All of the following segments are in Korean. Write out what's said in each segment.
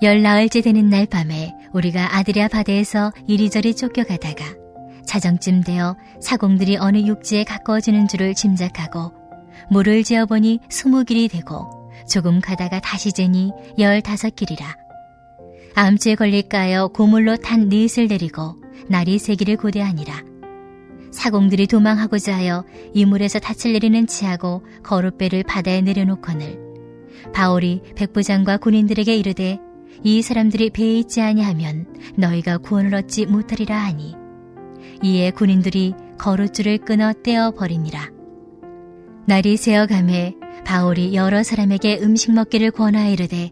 열나흘째 되는 날 밤에 우리가 아드리아 바다에서 이리저리 쫓겨가다가 자정쯤 되어 사공들이 어느 육지에 가까워지는 줄을 짐작하고 물을 재어보니 20길이 되고 조금 가다가 다시 재니 15길이라. 암주에 걸릴까 하여 고물로 탄 넷을 내리고 날이 새기를 고대하니라. 사공들이 도망하고자 하여 이물에서 닻을 내리는 치하고 거룻배를 바다에 내려놓거늘 바울이 백부장과 군인들에게 이르되 이 사람들이 배에 있지 아니하면 너희가 구원을 얻지 못하리라 하니 이에 군인들이 거룻줄을 끊어 떼어 버리니라. 날이 새어가매 바울이 여러 사람에게 음식 먹기를 권하여 이르되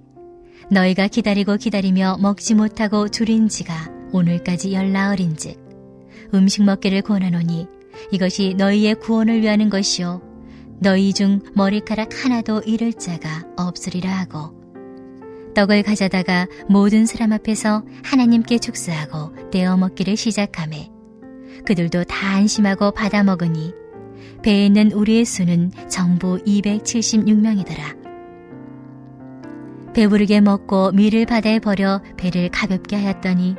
너희가 기다리며 먹지 못하고 줄인 지가 오늘까지 열나흘인즉 음식 먹기를 권하노니 이것이 너희의 구원을 위하는 것이요 너희 중 머리카락 하나도 잃을 자가 없으리라 하고 떡을 가져다가 모든 사람 앞에서 하나님께 축사하고 떼어 먹기를 시작하매 그들도 다 안심하고 받아 먹으니 배에 있는 우리의 수는 전부 276명이더라. 배부르게 먹고 밀을 바다에 버려 배를 가볍게 하였더니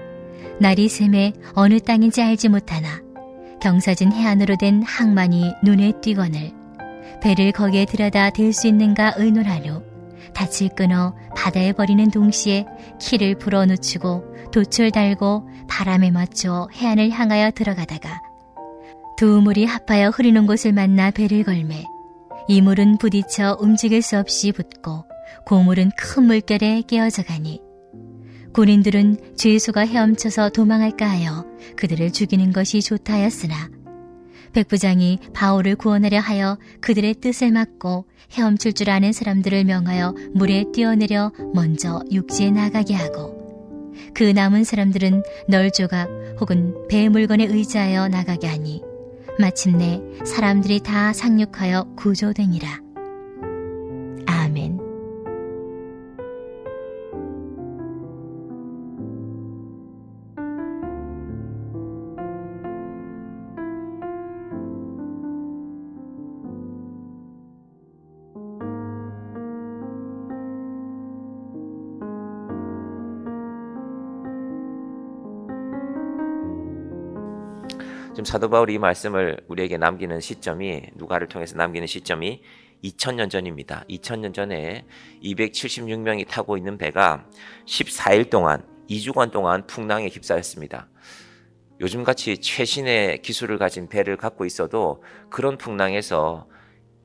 날이 새매 어느 땅인지 알지 못하나 경사진 해안으로 된 항만이 눈에 띄거늘 배를 거기에 들여다 댈 수 있는가 의논하려 닻을 끊어 바다에 버리는 동시에 키를 불어 놓치고 돛을 달고 바람에 맞춰 해안을 향하여 들어가다가 두 물이 합하여 흐르는 곳을 만나 배를 걸매 이 물은 부딪혀 움직일 수 없이 붙고 고물은 큰 물결에 깨어져 가니 군인들은 죄수가 헤엄쳐서 도망할까 하여 그들을 죽이는 것이 좋다 하였으나 백부장이 바울을 구원하려 하여 그들의 뜻을 막고 헤엄칠 줄 아는 사람들을 명하여 물에 뛰어내려 먼저 육지에 나가게 하고 그 남은 사람들은 널조각 혹은 배 물건에 의지하여 나가게 하니 마침내 사람들이 다 상륙하여 구조되니라. 아멘. 지금 사도 바울이 이 말씀을 우리에게 남기는 시점이 누가를 통해서 남기는 시점이 2000년 전입니다. 2000년 전에 276명이 타고 있는 배가 14일 동안 2주간 동안 풍랑에 휩싸였습니다. 요즘같이 최신의 기술을 가진 배를 갖고 있어도 그런 풍랑에서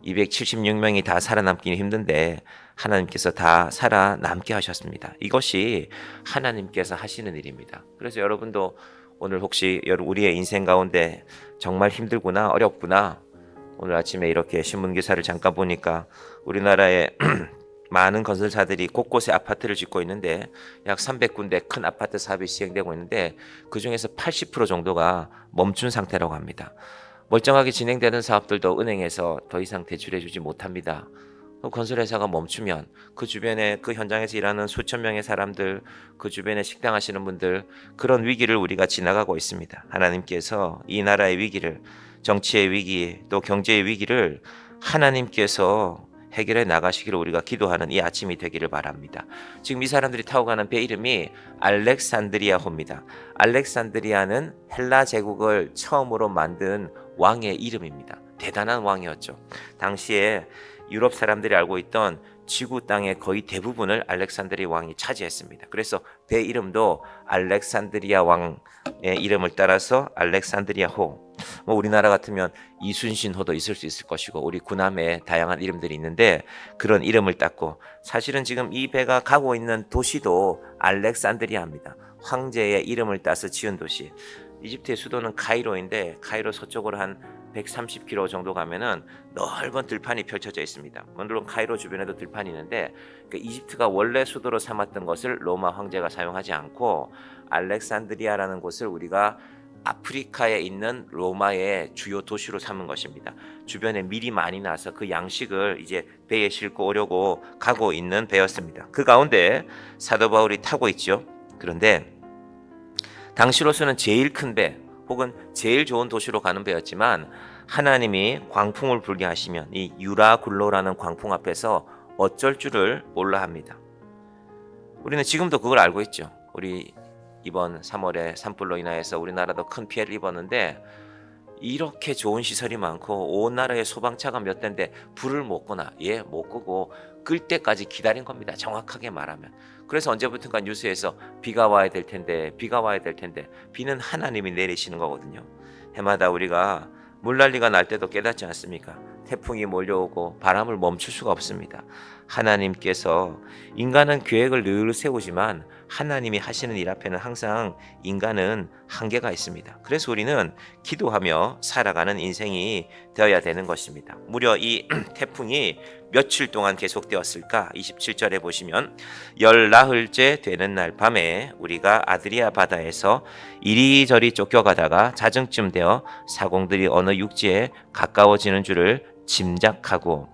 276명이 다 살아남기는 힘든데 하나님께서 다 살아남게 하셨습니다. 이것이 하나님께서 하시는 일입니다. 그래서 여러분도 오늘 혹시 우리의 인생 가운데 정말 힘들구나 어렵구나 오늘 아침에 이렇게 신문기사를 잠깐 보니까 우리나라에 많은 건설사들이 곳곳에 아파트를 짓고 있는데 약 300군데 큰 아파트 사업이 시행되고 있는데 그중에서 80% 정도가 멈춘 상태라고 합니다. 멀쩡하게 진행되는 사업들도 은행에서 더 이상 대출해 주지 못합니다. 건설회사가 멈추면 그 주변에 그 현장에서 일하는 수천 명의 사람들, 그 주변에 식당 하시는 분들, 그런 위기를 우리가 지나가고 있습니다. 하나님께서 이 나라의 위기를, 정치의 위기, 또 경제의 위기를 하나님께서 해결해 나가시기를 우리가 기도하는 이 아침이 되기를 바랍니다. 지금 이 사람들이 타고 가는 배 이름이 알렉산드리아호입니다. 알렉산드리아는 헬라 제국을 처음으로 만든 왕의 이름입니다. 대단한 왕이었죠. 당시에 유럽 사람들이 알고 있던 지구 땅의 거의 대부분을 알렉산드리아 왕이 차지했습니다. 그래서 배 이름도 알렉산드리아 왕의 이름을 따라서 알렉산드리아호. 우리나라 같으면 이순신호도 있을 수 있을 것이고 우리 구남에 다양한 이름들이 있는데 그런 이름을 땄고 사실은 지금 이 배가 가고 있는 도시도 알렉산드리아입니다. 황제의 이름을 따서 지은 도시. 이집트의 수도는 카이로인데 카이로 서쪽으로 한 130km 정도 가면은 넓은 들판이 펼쳐져 있습니다. 물론 카이로 주변에도 들판이 있는데 이집트가 원래 수도로 삼았던 것을 로마 황제가 사용하지 않고 알렉산드리아라는 곳을 우리가 아프리카에 있는 로마의 주요 도시로 삼은 것입니다. 주변에 밀이 많이 나서 그 양식을 이제 배에 싣고 오려고 가고 있는 배였습니다. 그 가운데 사도 바울이 타고 있죠. 그런데 당시로서는 제일 큰 배 혹은 제일 좋은 도시로 가는 배였지만 하나님이 광풍을 불게 하시면 이 유라굴로라는 광풍 앞에서 어쩔 줄을 몰라 합니다. 우리는 지금도 그걸 알고 있죠. 우리 이번 3월에 산불로 인하여서 우리나라도 큰 피해를 입었는데 이렇게 좋은 시설이 많고 온 나라에 소방차가 몇 대인데 불을 못 끄나? 예, 못 끄고 끌 때까지 기다린 겁니다. 정확하게 말하면. 그래서 언제부턴가 뉴스에서 비가 와야 될 텐데 비는 하나님이 내리시는 거거든요. 해마다 우리가 물난리가 날 때도 깨닫지 않습니까? 태풍이 몰려오고 바람을 멈출 수가 없습니다. 하나님께서 인간은 계획을 늘 세우지만 하나님이 하시는 일 앞에는 항상 인간은 한계가 있습니다. 그래서 우리는 기도하며 살아가는 인생이 되어야 되는 것입니다. 무려 이 태풍이 며칠 동안 계속되었을까? 27절에 보시면 열나흘째 되는 날 밤에 우리가 아드리아 바다에서 이리저리 쫓겨가다가 자정쯤 되어 사공들이 어느 육지에 가까워지는 줄을 짐작하고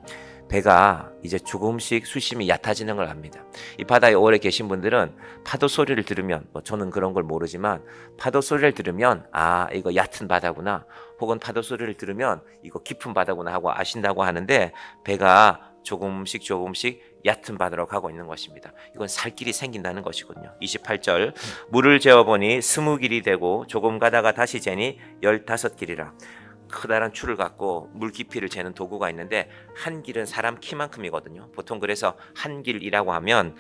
배가 이제 조금씩 수심이 얕아지는 걸 압니다. 이 바다에 오래 계신 분들은 파도 소리를 들으면 저는 그런 걸 모르지만 파도 소리를 들으면 이거 얕은 바다구나 혹은 파도 소리를 들으면 이거 깊은 바다구나 하고 아신다고 하는데 배가 조금씩 얕은 바다로 가고 있는 것입니다. 이건 살 길이 생긴다는 것이거든요. 28절 물을 재어보니 20길이 되고 조금 가다가 다시 재니 15길이라. 커다란 줄을 갖고 물 깊이를 재는 도구가 있는데 한 길은 사람 키만큼이거든요. 보통 그래서 한 길이라고 하면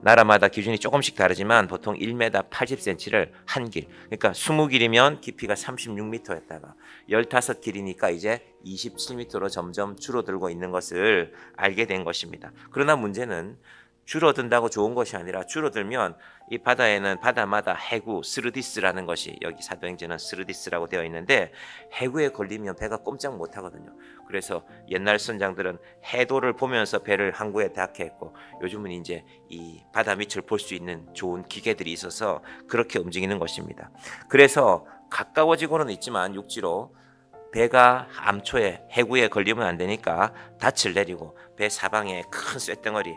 나라마다 기준이 조금씩 다르지만 보통 1m 80cm를 한 길. 그러니까 20길이면 깊이가 36m였다가 15길이니까 이제 27m로 점점 줄어들고 있는 것을 알게 된 것입니다. 그러나 문제는 줄어든다고 좋은 것이 아니라 줄어들면 이 바다에는 바다마다 해구 스르디스라는 것이 여기 사도행전은 스르디스라고 되어 있는데 해구에 걸리면 배가 꼼짝 못 하거든요. 그래서 옛날 선장들은 해도를 보면서 배를 항구에 닿게 했고 요즘은 이제 이 바다 밑을 볼 수 있는 좋은 기계들이 있어서 그렇게 움직이는 것입니다. 그래서 가까워지고는 있지만 육지로 배가 암초에 해구에 걸리면 안 되니까 닻을 내리고 배 사방에 큰 쇳덩어리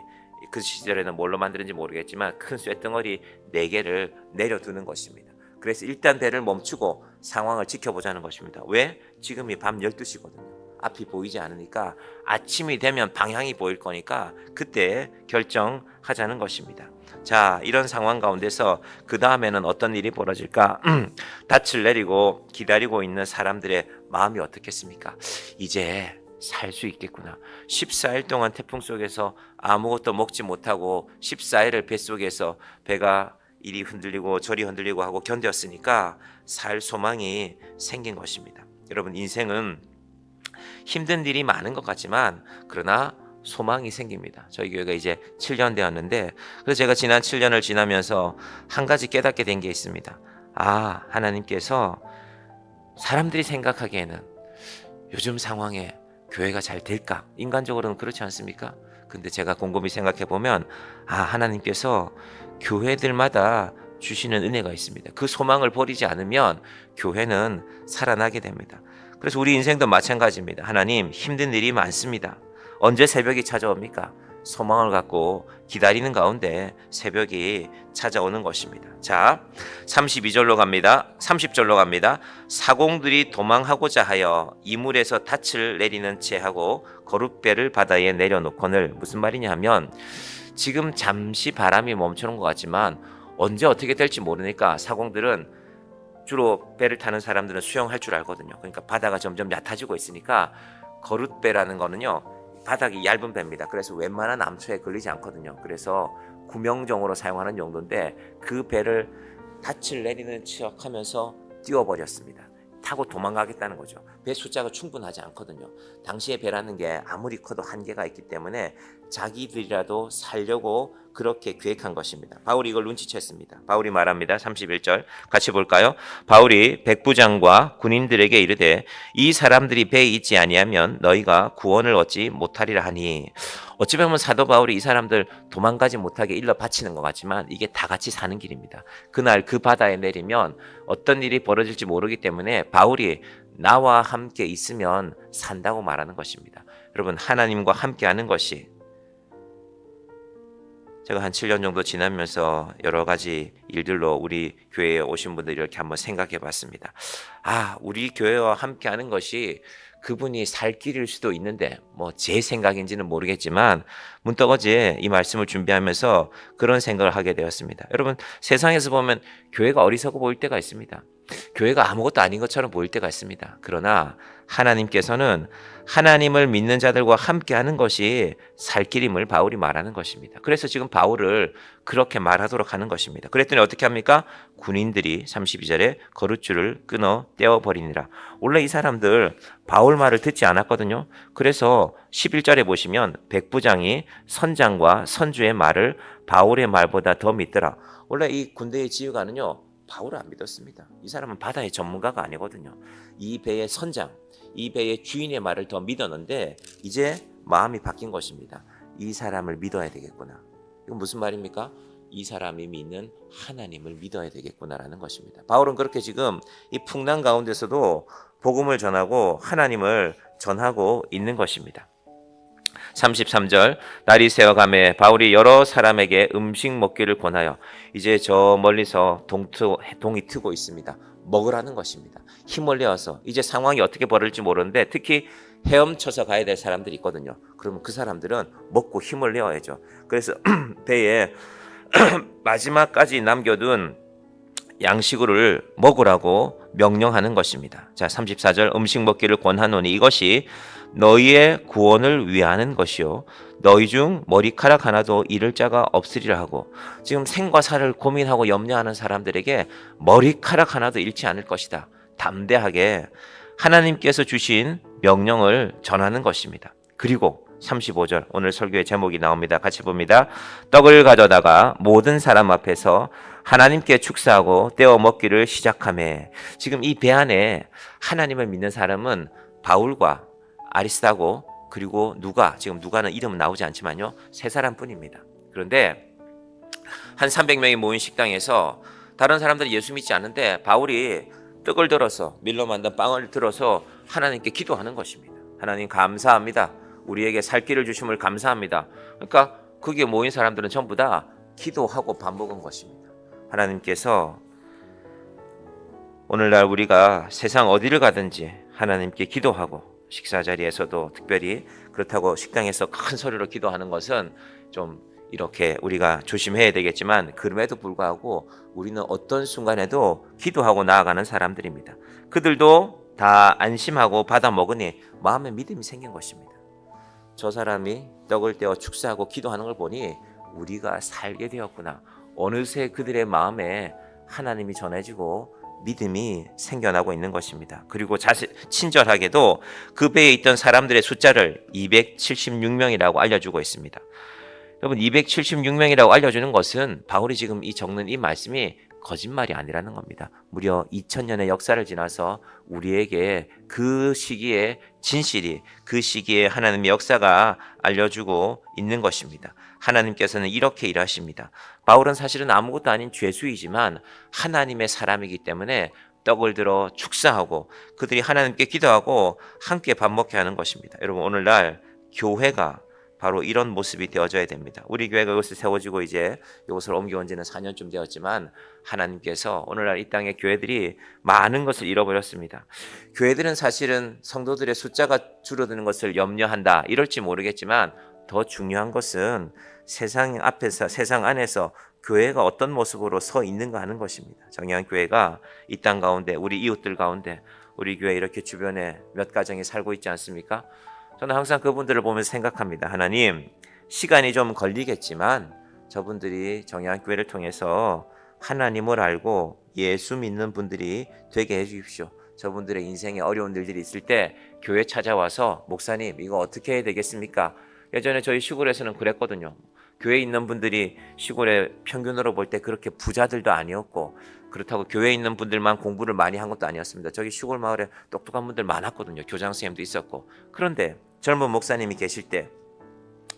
그 시절에는 뭘로 만드는지 모르겠지만 큰 쇳덩어리 4개를 내려두는 것입니다. 그래서 일단 배를 멈추고 상황을 지켜보자는 것입니다. 왜? 지금이 밤 12시거든요. 앞이 보이지 않으니까 아침이 되면 방향이 보일 거니까 그때 결정하자는 것입니다. 자, 이런 상황 가운데서 그 다음에는 어떤 일이 벌어질까? 닻을 내리고 기다리고 있는 사람들의 마음이 어떻겠습니까? 이제 살 수 있겠구나. 14일 동안 태풍 속에서 아무것도 먹지 못하고 14일을 뱃속에서 배가 이리 흔들리고 저리 흔들리고 하고 견뎠으니까 살 소망이 생긴 것입니다. 여러분 인생은 힘든 일이 많은 것 같지만 그러나 소망이 생깁니다. 저희 교회가 이제 7년 되었는데 그래서 제가 지난 7년을 지나면서 한 가지 깨닫게 된 게 있습니다. 하나님께서 사람들이 생각하기에는 요즘 상황에 교회가 잘 될까? 인간적으로는 그렇지 않습니까? 근데 제가 곰곰이 생각해 보면 하나님께서 교회들마다 주시는 은혜가 있습니다. 그 소망을 버리지 않으면 교회는 살아나게 됩니다. 그래서 우리 인생도 마찬가지입니다. 하나님 힘든 일이 많습니다. 언제 새벽이 찾아옵니까? 소망을 갖고 기다리는 가운데 새벽이 찾아오는 것입니다. 자, 32절로 갑니다. 30절로 갑니다. 사공들이 도망하고자 하여 이물에서 닻을 내리는 채 하고 거룻배를 바다에 내려놓거늘. 무슨 말이냐 하면 지금 잠시 바람이 멈추는 것 같지만 언제 어떻게 될지 모르니까 사공들은 주로 배를 타는 사람들은 수영할 줄 알거든요. 그러니까 바다가 점점 얕아지고 있으니까 거룻배라는 거는요 바닥이 얇은 배입니다. 그래서 웬만한 암초에 걸리지 않거든요. 그래서 구명정으로 사용하는 용도인데 그 배를 닻을 내리는 척하면서 띄워버렸습니다. 타고 도망가겠다는 거죠. 배 숫자가 충분하지 않거든요. 당시에 배라는 게 아무리 커도 한계가 있기 때문에 자기들이라도 살려고 그렇게 계획한 것입니다. 바울이 이걸 눈치챘습니다. 바울이 말합니다. 31절 같이 볼까요? 바울이 백부장과 군인들에게 이르되 이 사람들이 배에 있지 아니하면 너희가 구원을 얻지 못하리라 하니. 어찌 보면 사도 바울이 이 사람들 도망가지 못하게 일러 바치는 것 같지만 이게 다 같이 사는 길입니다. 그날 그 바다에 내리면 어떤 일이 벌어질지 모르기 때문에 바울이 나와 함께 있으면 산다고 말하는 것입니다. 여러분 하나님과 함께하는 것이 제가 한 7년 정도 지나면서 여러 가지 일들로 우리 교회에 오신 분들 이렇게 한번 생각해 봤습니다. 우리 교회와 함께 하는 것이 그분이 살 길일 수도 있는데 뭐 제 생각인지는 모르겠지만 문득 어제 이 말씀을 준비하면서 그런 생각을 하게 되었습니다. 여러분, 세상에서 보면 교회가 어리석어 보일 때가 있습니다. 교회가 아무것도 아닌 것처럼 보일 때가 있습니다. 그러나 하나님께서는 하나님을 믿는 자들과 함께 하는 것이 살 길임을 바울이 말하는 것입니다. 그래서 지금 바울을 그렇게 말하도록 하는 것입니다. 그랬더니 어떻게 합니까? 군인들이 32절에 거룻줄을 끊어 떼어버리니라. 원래 이 사람들 바울 말을 듣지 않았거든요. 그래서 11절에 보시면 백부장이 선장과 선주의 말을 바울의 말보다 더 믿더라. 원래 이 군대의 지휘관은요, 바울을 안 믿었습니다. 이 사람은 바다의 전문가가 아니거든요. 이 배의 선장, 이 배의 주인의 말을 더 믿었는데 이제 마음이 바뀐 것입니다. 이 사람을 믿어야 되겠구나. 이건 무슨 말입니까? 이 사람이 믿는 하나님을 믿어야 되겠구나라는 것입니다. 바울은 그렇게 지금 이 풍랑 가운데서도 복음을 전하고 하나님을 전하고 있는 것입니다. 33절, 날이 새어가매 바울이 여러 사람에게 음식 먹기를 권하여, 이제 저 멀리서 동이 트고 있습니다. 먹으라는 것입니다. 힘을 내어서 이제 상황이 어떻게 벌어질지 모르는데 특히 헤엄쳐서 가야 될 사람들이 있거든요. 그러면 그 사람들은 먹고 힘을 내어야죠. 그래서 배에 마지막까지 남겨둔 양식을 먹으라고 명령하는 것입니다. 자, 34절, 음식 먹기를 권하노니 이것이 너희의 구원을 위하는 것이요 너희 중 머리카락 하나도 잃을 자가 없으리라 하고, 지금 생과 사를 고민하고 염려하는 사람들에게 머리카락 하나도 잃지 않을 것이다. 담대하게 하나님께서 주신 명령을 전하는 것입니다. 그리고 35절, 오늘 설교의 제목이 나옵니다. 같이 봅니다. 떡을 가져다가 모든 사람 앞에서 하나님께 축사하고 떼어 먹기를 시작하매, 지금 이 배 안에 하나님을 믿는 사람은 바울과 아리스다고 그리고 누가, 지금 누가는 이름은 나오지 않지만요, 세 사람뿐입니다. 그런데 한 300명이 모인 식당에서 다른 사람들이 예수 믿지 않는데 바울이 떡을 들어서 밀로 만든 빵을 들어서 하나님께 기도하는 것입니다. 하나님 감사합니다. 우리에게 살 길을 주심을 감사합니다. 그러니까 거기에 모인 사람들은 전부 다 기도하고 밥 먹은 것입니다. 하나님께서 오늘날 우리가 세상 어디를 가든지 하나님께 기도하고, 식사 자리에서도 특별히 그렇다고 식당에서 큰 소리로 기도하는 것은 좀 이렇게 우리가 조심해야 되겠지만, 그럼에도 불구하고 우리는 어떤 순간에도 기도하고 나아가는 사람들입니다. 그들도 다 안심하고 받아 먹으니 마음에 믿음이 생긴 것입니다. 저 사람이 떡을 떼어 축사하고 기도하는 걸 보니 우리가 살게 되었구나. 어느새 그들의 마음에 하나님이 전해지고 믿음이 생겨나고 있는 것입니다. 그리고 친절하게도 그 배에 있던 사람들의 숫자를 276명이라고 알려주고 있습니다. 여러분, 276명이라고 알려주는 것은 바울이 지금 이 적는 이 말씀이 거짓말이 아니라는 겁니다. 무려 2000년의 역사를 지나서 우리에게 그 시기에 진실이, 그 시기에 하나님의 역사가 알려주고 있는 것입니다. 하나님께서는 이렇게 일하십니다. 바울은 사실은 아무것도 아닌 죄수이지만 하나님의 사람이기 때문에 떡을 들어 축사하고 그들이 하나님께 기도하고 함께 밥 먹게 하는 것입니다. 여러분, 오늘날 교회가 바로 이런 모습이 되어져야 됩니다. 우리 교회가 이곳에 세워지고 이제 이곳을 옮겨온 지는 4년쯤 되었지만 하나님께서 오늘날 이 땅의 교회들이 많은 것을 잃어버렸습니다. 교회들은 사실은 성도들의 숫자가 줄어드는 것을 염려한다 이럴지 모르겠지만, 더 중요한 것은 세상 앞에서, 세상 안에서 교회가 어떤 모습으로 서 있는가 하는 것입니다. 정의한 교회가 이 땅 가운데, 우리 이웃들 가운데, 우리 교회 이렇게 주변에 몇 가정이 살고 있지 않습니까? 저는 항상 그분들을 보면서 생각합니다. 하나님, 시간이 좀 걸리겠지만 저분들이 정의한 교회를 통해서 하나님을 알고 예수 믿는 분들이 되게 해주십시오. 저분들의 인생에 어려운 일들이 있을 때 교회 찾아와서 목사님 이거 어떻게 해야 되겠습니까? 예전에 저희 시골에서는 그랬거든요. 교회에 있는 분들이 시골에 평균으로 볼 때 그렇게 부자들도 아니었고, 그렇다고 교회에 있는 분들만 공부를 많이 한 것도 아니었습니다. 저기 시골 마을에 똑똑한 분들 많았거든요. 교장 선생님도 있었고. 그런데 젊은 목사님이 계실 때,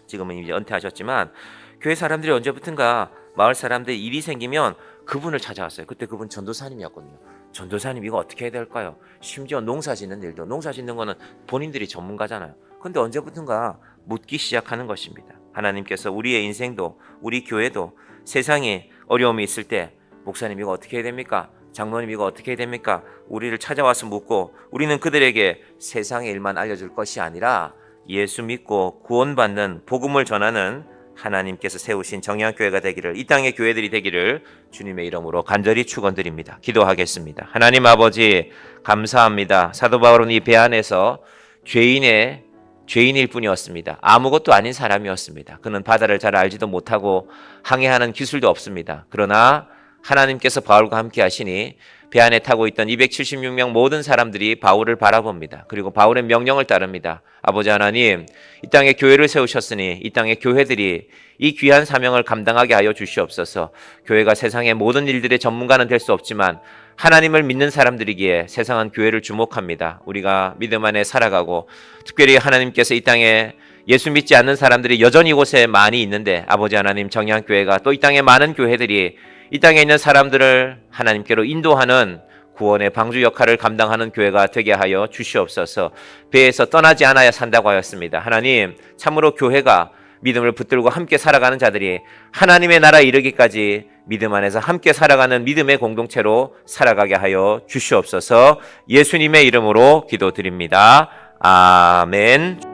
지금은 이제 은퇴하셨지만 교회 사람들이 언제부턴가 마을 사람들 일이 생기면 그분을 찾아왔어요. 그때 그분 전도사님이었거든요. 전도사님 이거 어떻게 해야 될까요? 심지어 농사 짓는 일도, 농사 짓는 거는 본인들이 전문가잖아요. 근데 언제부턴가 묻기 시작하는 것입니다. 하나님께서 우리의 인생도 우리 교회도 세상에 어려움이 있을 때 목사님 이거 어떻게 해야 됩니까? 장로님 이거 어떻게 해야 됩니까? 우리를 찾아와서 묻고 우리는 그들에게 세상의 일만 알려줄 것이 아니라 예수 믿고 구원받는 복음을 전하는 하나님께서 세우신 정의교회가 되기를, 이 땅의 교회들이 되기를 주님의 이름으로 간절히 축원드립니다. 기도하겠습니다. 하나님 아버지 감사합니다. 사도 바울은 이 배 안에서 죄인일 뿐이었습니다. 아무것도 아닌 사람이었습니다. 그는 바다를 잘 알지도 못하고 항해하는 기술도 없습니다. 그러나 하나님께서 바울과 함께 하시니 배 안에 타고 있던 276명 모든 사람들이 바울을 바라봅니다. 그리고 바울의 명령을 따릅니다. 아버지 하나님, 이 땅에 교회를 세우셨으니 이 땅의 교회들이 이 귀한 사명을 감당하게 하여 주시옵소서. 교회가 세상의 모든 일들의 전문가는 될 수 없지만 하나님을 믿는 사람들이기에 세상은 교회를 주목합니다. 우리가 믿음 안에 살아가고 특별히 하나님께서 이 땅에 예수 믿지 않는 사람들이 여전히 이곳에 많이 있는데 아버지 하나님, 정의교회가 또 이 땅에 많은 교회들이 이 땅에 있는 사람들을 하나님께로 인도하는 구원의 방주 역할을 감당하는 교회가 되게 하여 주시옵소서. 배에서 떠나지 않아야 산다고 하였습니다. 하나님, 참으로 교회가 믿음을 붙들고 함께 살아가는 자들이 하나님의 나라에 이르기까지 믿음 안에서 함께 살아가는 믿음의 공동체로 살아가게 하여 주시옵소서. 예수님의 이름으로 기도드립니다. 아멘.